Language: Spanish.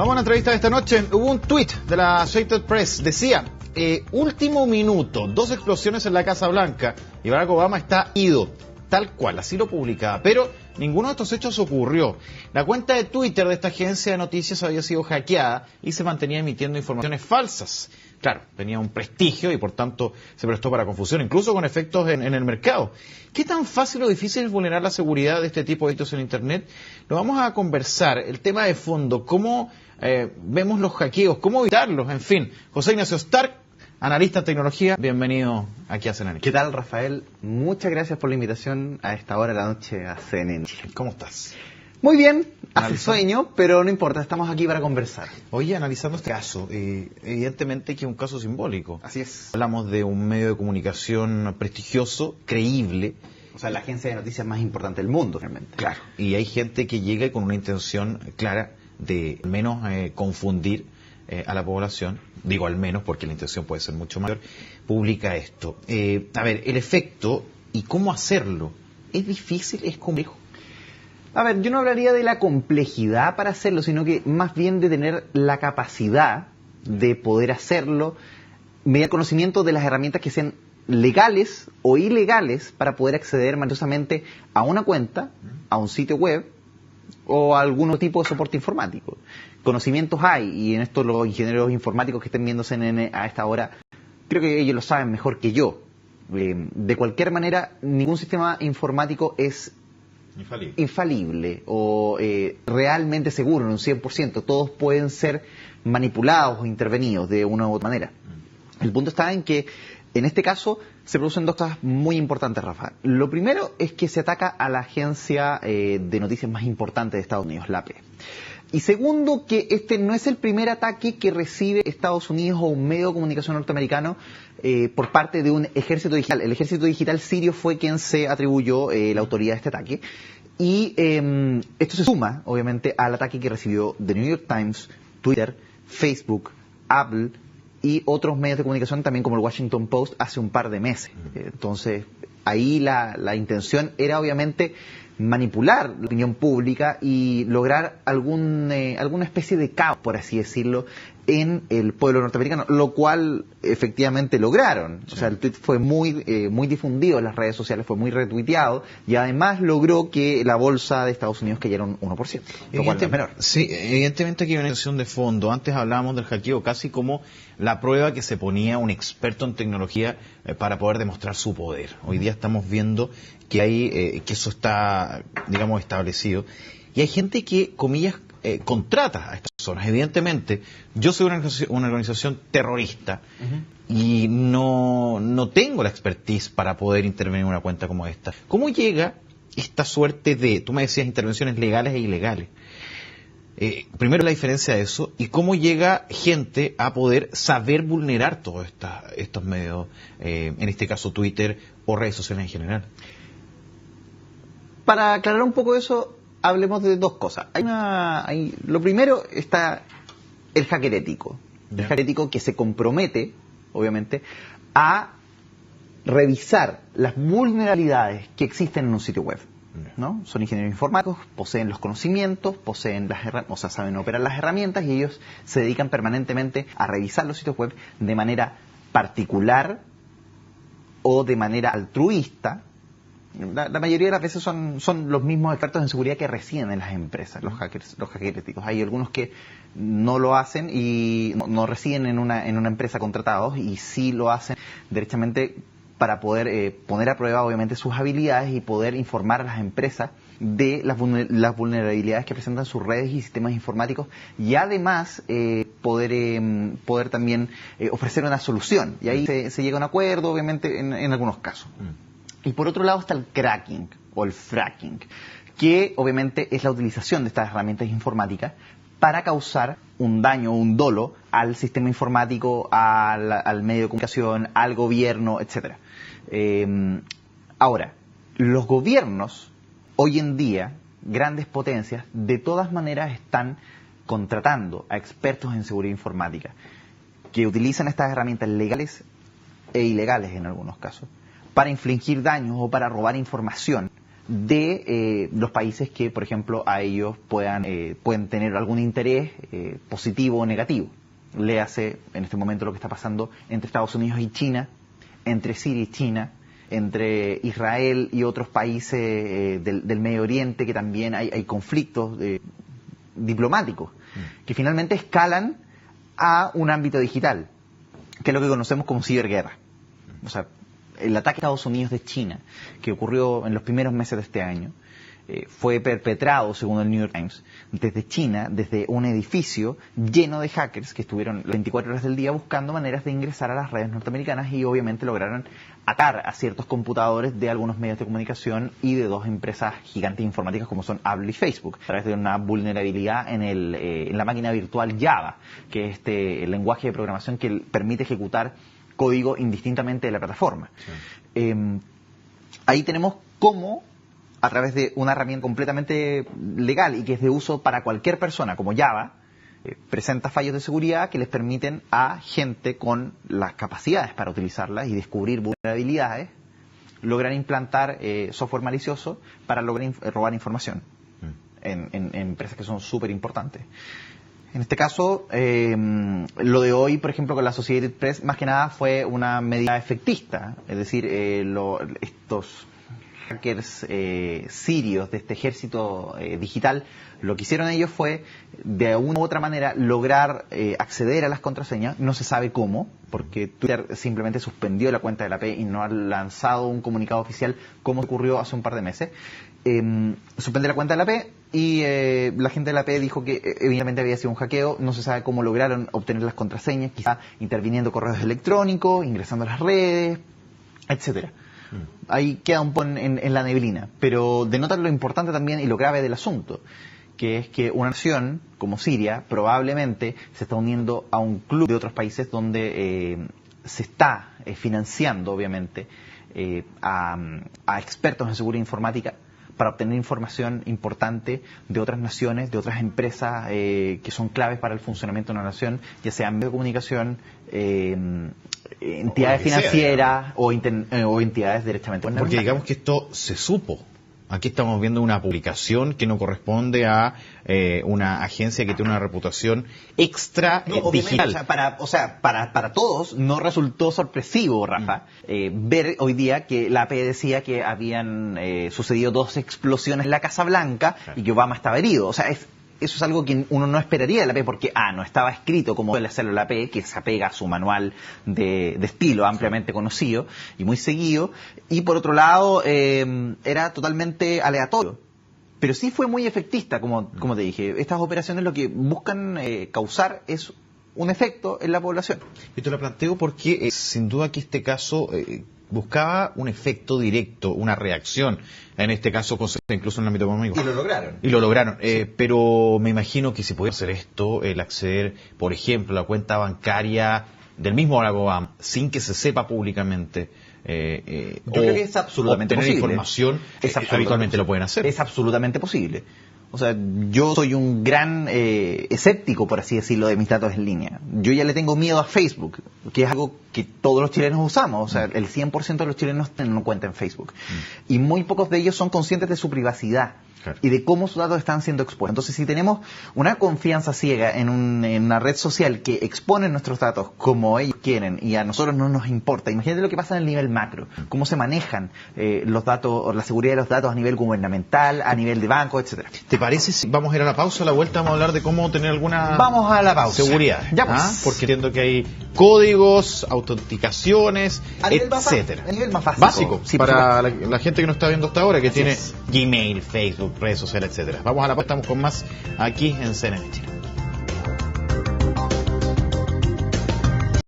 Vamos a la entrevista de esta noche. Hubo un tuit de la Associated Press. Decía, último minuto, 2 explosiones en la Casa Blanca y Barack Obama está ido. Tal cual, así lo publicaba. Pero ninguno de estos hechos ocurrió. La cuenta de Twitter de esta agencia de noticias había sido hackeada y se mantenía emitiendo informaciones falsas. Claro, tenía un prestigio y por tanto se prestó para confusión, incluso con efectos en el mercado. ¿Qué tan fácil o difícil es vulnerar la seguridad de este tipo de hechos en Internet? Lo vamos a conversar. El tema de fondo, cómo vemos los hackeos, cómo evitarlos, en fin. José Ignacio Stark, analista en tecnología, bienvenido aquí a CNN. ¿Qué tal, Rafael? Muchas gracias por la invitación a esta hora de la noche a CNN. ¿Cómo estás? Muy bien, hace sueño, pero no importa, estamos aquí para conversar. Oye, analizando este caso, evidentemente que es un caso simbólico. Así es. Hablamos de un medio de comunicación prestigioso, creíble. O sea, la agencia de noticias más importante del mundo, realmente. Claro. Y hay gente que llega con una intención clara de al menos confundir a la población. Digo al menos porque la intención puede ser mucho mayor. Publica esto. A ver, el efecto y cómo hacerlo. ¿Es difícil? ¿Es complejo? A ver, yo no hablaría de la complejidad para hacerlo, sino que más bien de tener la capacidad de poder hacerlo mediante conocimiento de las herramientas que sean legales o ilegales para poder acceder maliciosamente a una cuenta, a un sitio web o a algún tipo de soporte informático. Conocimientos hay, y en esto los ingenieros informáticos que estén viendo CNN a esta hora, creo que ellos lo saben mejor que yo. De cualquier manera, ningún sistema informático es infalible o realmente seguro en un 100%. Todos pueden ser manipulados o intervenidos de una u otra manera. El punto está en que en este caso se producen dos cosas muy importantes, Rafa. Lo primero es que se ataca a la agencia de noticias más importante de Estados Unidos, la AP. Y segundo, que este no es el primer ataque que recibe Estados Unidos o un medio de comunicación norteamericano por parte de un ejército digital. El ejército digital sirio fue quien se atribuyó la autoría de este ataque. Y esto se suma, obviamente, al ataque que recibió The New York Times, Twitter, Facebook, Apple y otros medios de comunicación, también como el Washington Post, hace un par de meses. Entonces, ahí la intención era, obviamente, manipular la opinión pública y lograr alguna especie de caos, por así decirlo, en el pueblo norteamericano, lo cual efectivamente lograron. Sí. O sea, el tweet fue muy difundido en las redes sociales, fue muy retuiteado y además logró que la bolsa de Estados Unidos cayera un 1%, lo cual no es menor. Sí, evidentemente aquí hay una intención de fondo. Antes hablábamos del hackeo casi como la prueba que se ponía un experto en tecnología para poder demostrar su poder. Hoy día estamos viendo que hay que eso está, digamos, establecido. Y hay gente que, comillas, contrata a estas personas. Evidentemente, yo soy una organización terrorista y no tengo la expertise para poder intervenir en una cuenta como esta. ¿Cómo llega esta suerte de, tú me decías, intervenciones legales e ilegales? Primero la diferencia de eso y cómo llega gente a poder saber vulnerar todos estos medios, en este caso Twitter o redes sociales en general. Para aclarar un poco eso, hablemos de dos cosas. Lo primero está el hacker ético. El hacker ético que se compromete, obviamente, a revisar las vulnerabilidades que existen en un sitio web, ¿no? Son ingenieros informáticos, poseen los conocimientos, saben operar las herramientas y ellos se dedican permanentemente a revisar los sitios web de manera particular o de manera altruista. La mayoría de las veces son los mismos expertos en seguridad que residen en las empresas, los hackers éticos. Hay algunos que no lo hacen y no residen en una empresa contratados y sí lo hacen derechamente para poder poner a prueba, obviamente, sus habilidades y poder informar a las empresas de las vulnerabilidades que presentan sus redes y sistemas informáticos y además poder también ofrecer una solución. Y ahí se llega a un acuerdo, obviamente, en algunos casos. Y por otro lado está el cracking o el fracking, que obviamente es la utilización de estas herramientas informáticas para causar un daño o un dolo al sistema informático, al medio de comunicación, al gobierno, etc. Ahora, los gobiernos, hoy en día, grandes potencias, de todas maneras están contratando a expertos en seguridad informática que utilizan estas herramientas legales e ilegales en algunos casos para infligir daños o para robar información de los países que, por ejemplo, a ellos pueden tener algún interés positivo o negativo. Léase en este momento lo que está pasando entre Estados Unidos y China, entre Siria y China, entre Israel y otros países del Medio Oriente, que también hay conflictos diplomáticos que finalmente escalan a un ámbito digital, que es lo que conocemos como ciberguerra. O sea, el ataque a Estados Unidos de China, que ocurrió en los primeros meses de este año, fue perpetrado, según el New York Times, desde China, desde un edificio lleno de hackers que estuvieron las 24 horas del día buscando maneras de ingresar a las redes norteamericanas y obviamente lograron atacar a ciertos computadores de algunos medios de comunicación y de dos empresas gigantes informáticas como son Apple y Facebook, a través de una vulnerabilidad en la máquina virtual Java, que es el lenguaje de programación que permite ejecutar código indistintamente de la plataforma. Sí. Ahí tenemos cómo, a través de una herramienta completamente legal y que es de uso para cualquier persona, como Java, presenta fallos de seguridad que les permiten a gente con las capacidades para utilizarlas y descubrir vulnerabilidades, lograr implantar software malicioso para lograr robar información en empresas que son súper importantes. En este caso, lo de hoy, por ejemplo, con la Associated Press, más que nada fue una medida efectista, es decir, estos hackers sirios de este ejército digital, lo que hicieron ellos fue, de una u otra manera, lograr acceder a las contraseñas. No se sabe cómo, porque Twitter simplemente suspendió la cuenta de la AP y no ha lanzado un comunicado oficial como ocurrió hace un par de meses. Suspende la cuenta de la AP y la gente de la AP dijo que evidentemente había sido un hackeo. No se sabe cómo lograron obtener las contraseñas, quizá interviniendo correos electrónicos, ingresando a las redes, etcétera. Ahí queda un poco en la neblina, pero denota lo importante también y lo grave del asunto, que es que una nación como Siria probablemente se está uniendo a un club de otros países donde se está financiando, obviamente, a expertos en seguridad informática para obtener información importante de otras naciones, de otras empresas que son claves para el funcionamiento de una nación, ya sea medios de comunicación, entidades financieras o entidades directamente. Porque digamos que esto se supo. Aquí estamos viendo una publicación que no corresponde a una agencia que tiene una reputación extra digital. Para todos no resultó sorpresivo, Rafa, ver hoy día que la AP decía que habían sucedido 2 explosiones en la Casa Blanca y que Obama estaba herido. O sea, eso es algo que uno no esperaría de la AP porque, no estaba escrito como suele hacerlo la AP, que se apega a su manual de estilo ampliamente conocido y muy seguido, y por otro lado era totalmente aleatorio. Pero sí fue muy efectista, como te dije. Estas operaciones lo que buscan causar es un efecto en la población. Y te lo planteo porque sin duda que este caso buscaba un efecto directo, una reacción, en este caso incluso en el ámbito económico. Y lo lograron. Sí. Pero me imagino que si pudiera hacer esto, el acceder, por ejemplo, a la cuenta bancaria del mismo Barack Obama, sin que se sepa públicamente, yo creo que es absolutamente posible. Información, habitualmente lo pueden hacer. Es absolutamente posible. O sea, yo soy un gran escéptico, por así decirlo, de mis datos en línea. Yo ya le tengo miedo a Facebook, que es algo que todos los chilenos usamos. O sea, el 100% de los chilenos tienen una cuenta en Facebook. Y muy pocos de ellos son conscientes de su privacidad. Claro. Y de cómo sus datos están siendo expuestos. Entonces, si tenemos una confianza ciega en una red social que expone nuestros datos como ellos quieren y a nosotros no nos importa, imagínate lo que pasa en el nivel macro, cómo se manejan los datos, la seguridad de los datos a nivel gubernamental, a nivel de banco, etcétera. ¿Te parece si vamos a ir a la pausa? A la vuelta vamos a hablar de cómo tener alguna vamos a la pausa. Seguridad. Ya pues. Porque entiendo que hay códigos, autenticaciones, etcétera. A nivel más básico. Sí, para la gente que nos está viendo hasta ahora, que tiene Gmail, Facebook, redes sociales, etcétera. Vamos a la pausa, estamos con más aquí en CNN Chile.